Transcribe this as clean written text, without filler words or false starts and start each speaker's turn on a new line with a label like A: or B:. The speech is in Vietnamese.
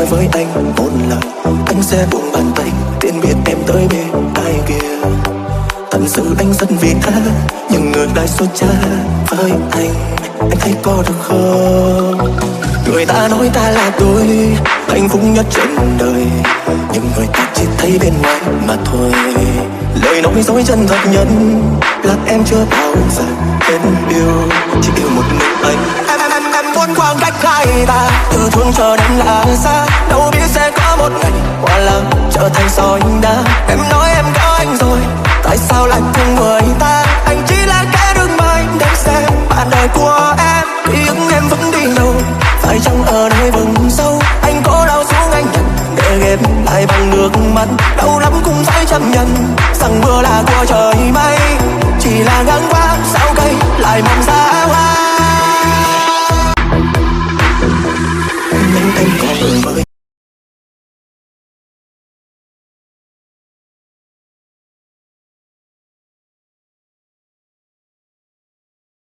A: nói với anh một lời, anh sẽ buông bàn tay tiễn biệt em tới bên ai kia. Thật sự anh rất vì tha, nhưng ngược lại số cha với anh thấy có được không? Người ta nói ta là đôi hạnh phúc nhất trên đời, nhưng người ta chỉ thấy bên ngoài mà thôi. Lời nói dối chân thật nhất là em chưa bao giờ hết yêu, chỉ yêu một mình anh. Em muốn khoảng cách hai ta, từ thương cho đến là xa, đâu biết sẽ có một ngày quả lòng trở thành sỏi đá. Em nói em có anh rồi, tại sao lại thương người ta? Anh chỉ là kẻ đứng mãi để xem bạn đời của em. Ký ức em vẫn đi đâu, phải chăng ở nơi vùng sâu? Anh cố đau xuống anh nhận để ghép lại bằng nước mắt, đau lắm cũng phải chấp nhận rằng mưa là